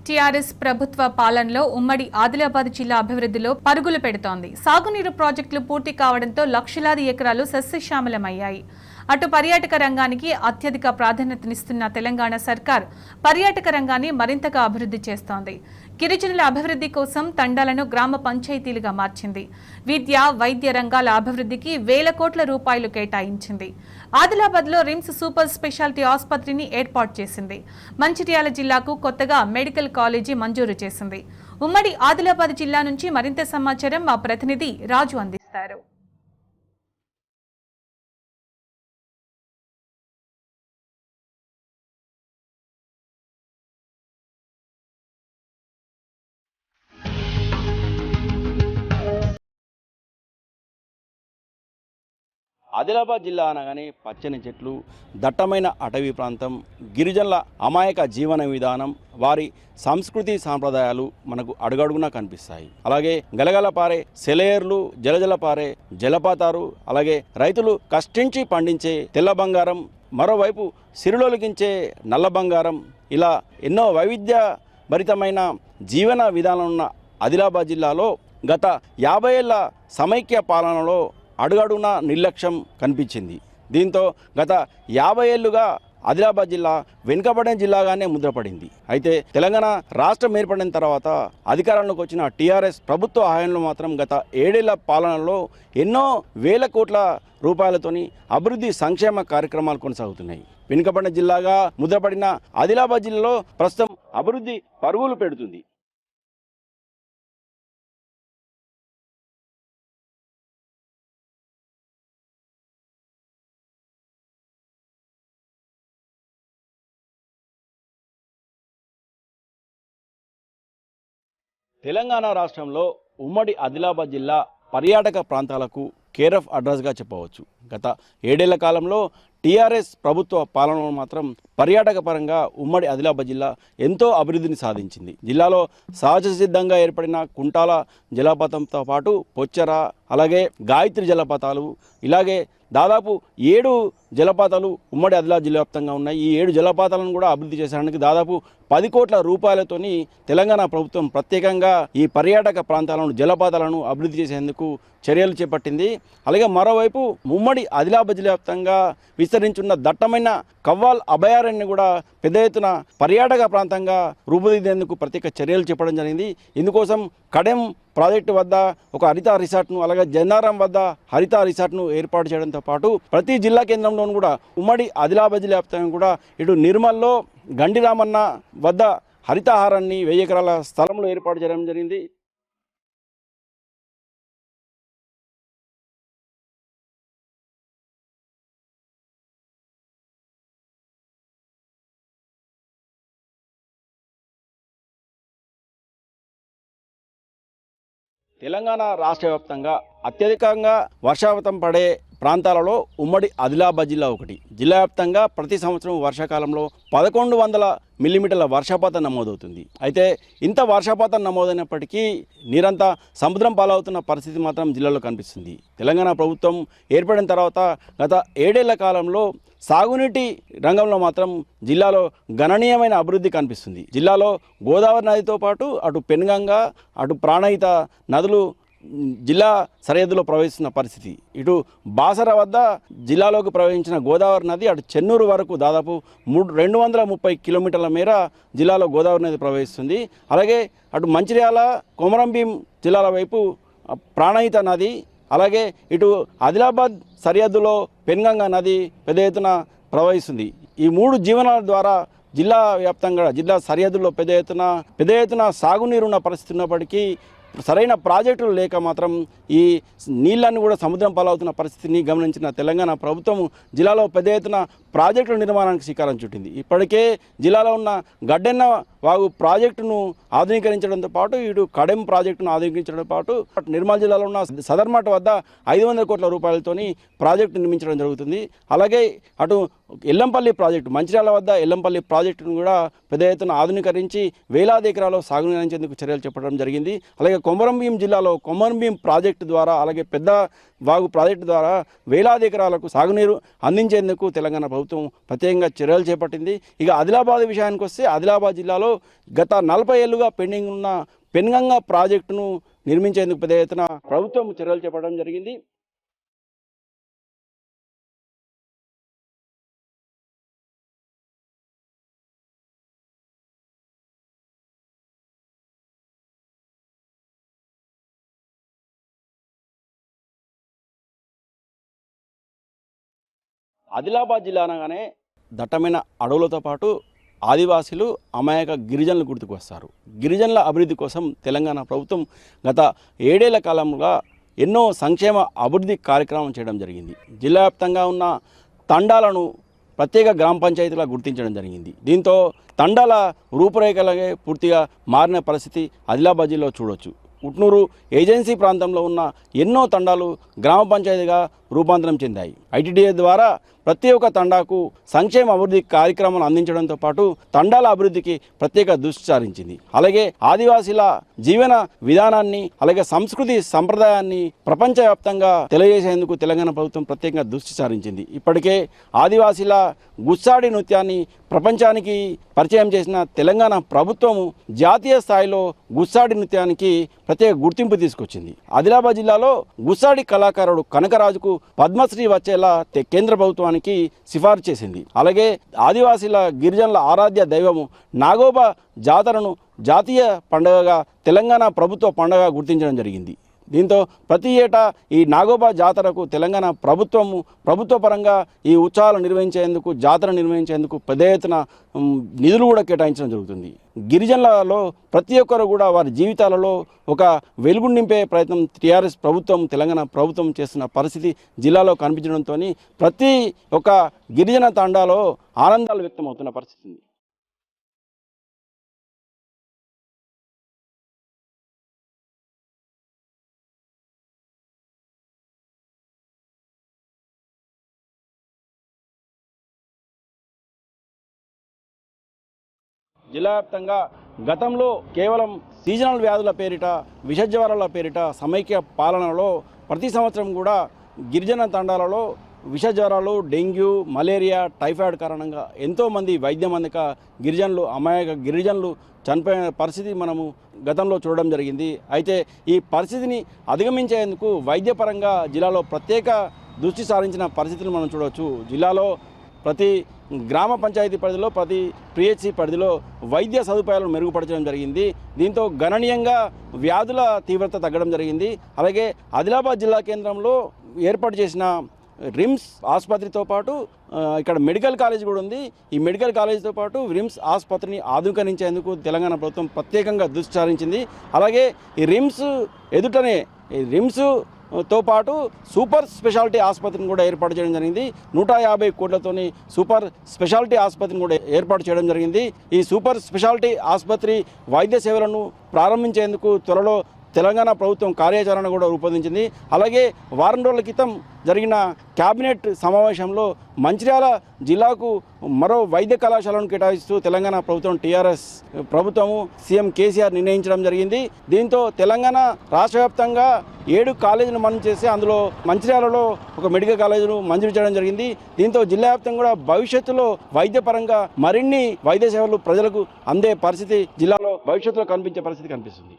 TRS ప్రభుత్వ పాలనలో ఉమ్మడి ఆదిలాబాద్ జిల్లా అభివృద్ధిలో పరుగులు పెడుతోంది. సాగునీరు ప్రాజెక్టులు పూర్తి కావడంతో లక్షలాది ఎకరాలు సస్యశ్యామలమయ్యాయి. అటు పర్యాటక రంగానికి అత్యధిక ప్రాధాన్యతనిస్తున్న తెలంగాణ సర్కార్ పర్యాటక రంగాన్ని మరింతగా అభివృద్ధి చేస్తోంది. గిరిజనుల అభివృద్ధి కోసం తండాలను గ్రామ పంచాయతీలుగా మార్చింది. విద్య, వైద్య రంగాల అభివృద్ధికి వేల కోట్ల రూపాయలు కేటాయించింది. ఆదిలాబాద్లో రిమ్స్ సూపర్ స్పెషాలిటీ ఆసుపత్రిని ఏర్పాటు చేసింది. మంచిర్యాల జిల్లాకు కొత్తగా మెడికల్ కాలేజీ మంజూరు చేసింది. ఉమ్మడి ఆదిలాబాద్ జిల్లా నుంచి మరింత సమాచారం మా ప్రతినిధి రాజు అందిస్తారు. ఆదిలాబాద్ జిల్లా అనగానే పచ్చని చెట్లు, దట్టమైన అటవీ ప్రాంతం, గిరిజనుల అమాయక జీవన విధానం, వారి సంస్కృతి సాంప్రదాయాలు మనకు అడుగడుగునా కనిపిస్తాయి. అలాగే గలగల పారే సెలయేర్లు, జలజల పారే జలపాతాలు, అలాగే రైతులు కష్టించి పండించే తెల్ల బంగారం, మరోవైపు సిరులొలికించే నల్ల బంగారం, ఇలా ఎన్నో వైవిధ్య భరితమైన జీవన విధానం ఉన్న ఆదిలాబాద్ జిల్లాలో గత 50 ఏళ్ల సమైక్య పాలనలో అడుగడుగునా నిర్లక్ష్యం కనిపించింది. దీంతో గత 50 ఏళ్లుగా ఆదిలాబాద్ జిల్లా వెనుకబడిన జిల్లాగానే ముద్రపడింది. అయితే తెలంగాణ రాష్ట్రం ఏర్పడిన తర్వాత అధికారంలోకి వచ్చిన టీఆర్ఎస్ ప్రభుత్వ హయాంలో మాత్రం గత 7 ఏళ్ల పాలనలో ఎన్నో వేల కోట్ల రూపాయలతోని అభివృద్ధి సంక్షేమ కార్యక్రమాలు కొనసాగుతున్నాయి. వెనుకబడిన జిల్లాగా ముద్రపడిన ఆదిలాబాద్ జిల్లాలో ప్రస్తుతం అభివృద్ధి పరుగులు పెడుతుంది. తెలంగాణ రాష్ట్రంలో ఉమ్మడి ఆదిలాబాద్ జిల్లా పర్యాటక ప్రాంతాలకు కేర్ ఆఫ్ అడ్రస్గా చెప్పవచ్చు. గత 7 ఏళ్ల కాలంలో టీఆర్ఎస్ ప్రభుత్వ పాలనలో మాత్రం పర్యాటక పరంగా ఉమ్మడి ఆదిలాబాద్ జిల్లా ఎంతో అభివృద్ధిని సాధించింది. జిల్లాలో సహజ సిద్ధంగా ఏర్పడిన కుంటాల జలపాతంతో పాటు పొచ్చెర, అలాగే గాయత్రి జలపాతాలు, ఇలాగే దాదాపు 7 జలపాతాలు ఉమ్మడి ఆదిలాబాద్ జిల్లా వ్యాప్తంగా ఉన్నాయి. ఈ 7 జలపాతాలను కూడా అభివృద్ధి చేసడానికి దాదాపు 10 కోట్ల రూపాయలతోని తెలంగాణ ప్రభుత్వం ప్రత్యేకంగా ఈ పర్యాటక ప్రాంతాలను, జలపాతాలను అభివృద్ధి చేసేందుకు చర్యలు చేపట్టింది. అలాగే మరోవైపు ఉమ్మడి ఆదిలాబాద్ జిల్లా వ్యాప్తంగా విస్తరించున్న దట్టమైన కవ్వాల్ అభయారణ్యం కూడా పెద్ద ఎత్తున పర్యాటక ప్రాంతంగా రూపుదిద్దేందుకు ప్రత్యేక చర్యలు చేపట్టడం జరిగింది. ఇందుకోసం కడెం ప్రాజెక్టు వద్ద ఒక హరిత రిసార్ట్ను, అలాగే జన్నారం వద్ద హరిత రిసార్ట్ను ఏర్పాటు చేయడంతో పాటు ప్రతి జిల్లా కేంద్రంలోనూ కూడా ఉమ్మడి ఆదిలాబాద్ జిల్లా వ్యాప్తంగా కూడా ఇటు నిర్మల్లో గండిరామన్న వద్ద హరితహారాన్ని 1000 ఎకరాల స్థలంలో ఏర్పాటు చేయడం జరిగింది. తెలంగాణ రాష్ట్ర వ్యాప్తంగా అత్యధికంగా వర్షపాతం పడే ప్రాంతాలలో ఉమ్మడి ఆదిలాబాద్ జిల్లా ఒకటి. జిల్లా వ్యాప్తంగా ప్రతి సంవత్సరం వర్షాకాలంలో 1100 మిల్లీమీటర్ల వర్షపాతం నమోదవుతుంది. అయితే ఇంత వర్షపాతం నమోదైనప్పటికీ నీరంతా సముద్రం పాలవుతున్న పరిస్థితి మాత్రం జిల్లాలో కనిపిస్తుంది. తెలంగాణ ప్రభుత్వం ఏర్పడిన తర్వాత గత 7 ఏళ్ల కాలంలో సాగునీటి రంగంలో మాత్రం జిల్లాలో గణనీయమైన అభివృద్ధి కనిపిస్తుంది. జిల్లాలో గోదావరి నదితో పాటు అటు పెన్గంగ, అటు ప్రాణహిత నదులు జిల్లా సరిహద్దులో ప్రవహిస్తున్న పరిస్థితి. ఇటు బాసర వద్ద జిల్లాలోకి ప్రవహించిన గోదావరి నది అటు చెన్నూరు వరకు దాదాపు 230 కిలోమీటర్ల మేర జిల్లాలో గోదావరి నది ప్రవహిస్తుంది. అలాగే అటు మంచిర్యాల, కొమరంభీం జిల్లాల వైపు ప్రాణహిత నది, అలాగే ఇటు ఆదిలాబాద్ సరిహద్దులో పెన్గంగ నది పెద్ద ఎత్తున ప్రవహిస్తుంది. ఈ 3 జీవనాల ద్వారా జిల్లా వ్యాప్తంగా జిల్లా సరిహద్దుల్లో పెద్ద ఎత్తున సాగునీరున్న పరిస్థితి ఉన్నప్పటికీ సరైన ప్రాజెక్టులు లేక మాత్రం ఈ నీళ్లను కూడా సముద్రం పాలవుతున్న పరిస్థితిని గమనించిన తెలంగాణ ప్రభుత్వం జిల్లాలో పెద్ద ఎత్తున ప్రాజెక్టుల నిర్మాణానికి శ్రీకారం చుట్టింది. ఇప్పటికే జిల్లాలో ఉన్న గడ్డెన్న వాగు ప్రాజెక్టును ఆధునీకరించడంతో పాటు ఇటు కడెం ప్రాజెక్టును ఆధునీకరించడంతో పాటు నిర్మల్ జిల్లాలో ఉన్న సదర్మట్ వద్ద 500 కోట్ల రూపాయలతోని ప్రాజెక్టు నిర్మించడం జరుగుతుంది. అలాగే అటు ఎల్లంపల్లి ప్రాజెక్టు మంచిర్యాల వద్ద ఎల్లంపల్లి ప్రాజెక్టును కూడా పెద్ద ఎత్తున ఆధునీకరించి వేలాది ఎకరాలు సాగునీరించేందుకు చర్యలు చేపట్టడం జరిగింది. అలాగే కొమరంభీం జిల్లాలో కొమరంభీం ప్రాజెక్టు ద్వారా అలాగే పెద్ద వాగు ప్రాజెక్టు ద్వారా వేలాది ఎకరాలకు సాగునీరు అందించేందుకు తెలంగాణ ప్రభుత్వం ప్రత్యేకంగా చర్యలు చేపట్టింది. ఇక ఆదిలాబాద్ విషయానికి వస్తే ఆదిలాబాద్ జిల్లాలో గత 40 ఏళ్లుగా పెండింగ్ ఉన్న పెన్గంగా ప్రాజెక్టును నిర్మించేందుకు పెద్ద ఎత్తున ప్రభుత్వం చర్యలు చేపట్టడం జరిగింది. ఆదిలాబాద్ జిల్లా అనగానే దట్టమైన అడవులతో పాటు ఆదివాసీలు అమాయక గిరిజనులు గుర్తుకు వస్తారు. గిరిజనుల అభివృద్ధి కోసం తెలంగాణ ప్రభుత్వం గత 7 ఏళ్ల కాలంగా ఎన్నో సంక్షేమ అభివృద్ధి కార్యక్రమం చేయడం జరిగింది. జిల్లా వ్యాప్తంగా ఉన్న తండాలను ప్రత్యేక గ్రామ పంచాయతీలా గుర్తించడం జరిగింది. దీంతో తండాల రూపురేఖలగే పూర్తిగా మారిన పరిస్థితి ఆదిలాబాద్ జిల్లాలో చూడొచ్చు. ఉట్నూరు ఏజెన్సీ ప్రాంతంలో ఉన్న ఎన్నో తండాలు గ్రామ పంచాయతీగా రూపాంతరం చెందాయి. ఐటీడీఏ ద్వారా ప్రతి ఒక్క తండాకు సంక్షేమ అభివృద్ధి కార్యక్రమాలు అందించడంతో పాటు తండాల అభివృద్ధికి ప్రత్యేక దృష్టి సారించింది. అలాగే ఆదివాసీల జీవన విధానాన్ని అలాగే సంస్కృతి సంప్రదాయాన్ని ప్రపంచవ్యాప్తంగా తెలియజేసేందుకు తెలంగాణ ప్రభుత్వం ప్రత్యేకంగా దృష్టి సారించింది. ఇప్పటికే ఆదివాసీల గుస్సాడి నృత్యాన్ని ప్రపంచానికి పరిచయం చేసిన తెలంగాణ ప్రభుత్వము జాతీయ స్థాయిలో గుస్సాడి నృత్యానికి ప్రత్యేక గుర్తింపు తీసుకొచ్చింది. ఆదిలాబాద్ జిల్లాలో గుస్సాడి కళాకారుడు కనకరాజుకు పద్మశ్రీ వచ్చేలా కేంద్ర ప్రభుత్వానికి సిఫార్సు చేసింది. అలాగే ఆదివాసీల గిరిజనుల ఆరాధ్య దైవము నాగోబా జాతరను జాతీయ పండుగగా తెలంగాణ ప్రభుత్వ పండుగ గుర్తించడం జరిగింది. దీంతో ప్రతి ఏటా ఈ నాగోబా జాతరకు తెలంగాణ ప్రభుత్వ పరంగా ఈ ఉత్సవాలు నిర్వహించేందుకు జాతర నిర్వహించేందుకు పెద్ద ఎత్తున నిధులు కూడా కేటాయించడం జరుగుతుంది. గిరిజనులలో ప్రతి ఒక్కరు కూడా వారి జీవితాలలో ఒక వెలుగు నింపే ప్రయత్నం టీఆర్ఎస్ ప్రభుత్వం తెలంగాణ ప్రభుత్వం చేస్తున్న పరిస్థితి జిల్లాలో కనిపించడంతో ప్రతి ఒక్క గిరిజన తండాలో ఆనందాలు వ్యక్తమవుతున్న పరిస్థితి. జిల్లా వ్యాప్తంగా గతంలో కేవలం సీజనల్ వ్యాధుల పేరిట విషజ్వరాల పేరిట సమైక్య పాలనలో ప్రతి సంవత్సరం కూడా గిరిజన తండాలలో విషజ్వరాలు డెంగ్యూ మలేరియా టైఫాయిడ్ కారణంగా ఎంతోమంది వైద్యం అందక అమాయక గిరిజనులు చనిపోయిన పరిస్థితి మనము గతంలో చూడడం జరిగింది. అయితే ఈ పరిస్థితిని అధిగమించేందుకు వైద్యపరంగా జిల్లాలో ప్రత్యేక దృష్టి సారించిన పరిస్థితులు మనం చూడవచ్చు. జిల్లాలో ప్రతి గ్రామ పంచాయతీ పరిధిలో ప్రతి పిహెచ్సి పరిధిలో వైద్య సదుపాయాలను మెరుగుపరచడం జరిగింది. దీంతో గణనీయంగా వ్యాధుల తీవ్రత తగ్గడం జరిగింది. అలాగే ఆదిలాబాద్ జిల్లా కేంద్రంలో ఏర్పాటు చేసిన రిమ్స్ ఆసుపత్రితో పాటు ఇక్కడ మెడికల్ కాలేజ్ కూడా ఉంది. ఈ మెడికల్ కాలేజ్తో పాటు రిమ్స్ ఆసుపత్రిని ఆధునీకరించేందుకు తెలంగాణ ప్రభుత్వం ప్రత్యేకంగా దృష్టి సారించింది. అలాగే ఈ రిమ్స్ ఎదుటనే తో పాటు సూపర్ స్పెషాలిటీ ఆసుపత్రిని కూడా ఏర్పాటు చేయడం జరిగింది. 150 కోట్లతోని సూపర్ స్పెషాలిటీ ఆసుపత్రిని కూడా ఏర్పాటు చేయడం జరిగింది. ఈ సూపర్ స్పెషాలిటీ ఆసుపత్రి వైద్య సేవలను ప్రారంభించేందుకు త్వరలో తెలంగాణ ప్రభుత్వం కార్యాచరణ కూడా రూపొందించింది. అలాగే వారం రోజుల క్రితం జరిగిన కేబినెట్ సమావేశంలో మంచిర్యాల జిల్లాకు మరో వైద్య కళాశాలను కేటాయిస్తూ తెలంగాణ ప్రభుత్వం టీఆర్ఎస్ ప్రభుత్వము సీఎం కేసీఆర్ నిర్ణయించడం జరిగింది. దీంతో తెలంగాణ రాష్ట్ర వ్యాప్తంగా 7 కాలేజీలు మంజూరు చేసి అందులో మంచిర్యాలలో ఒక మెడికల్ కాలేజీను మంజూరు చేయడం జరిగింది. దీంతో జిల్లా వ్యాప్తంగా కూడా భవిష్యత్తులో వైద్యపరంగా మరిన్ని వైద్య సేవలు ప్రజలకు అందే పరిస్థితి జిల్లాలో భవిష్యత్తులో కనిపించే పరిస్థితి కనిపిస్తుంది.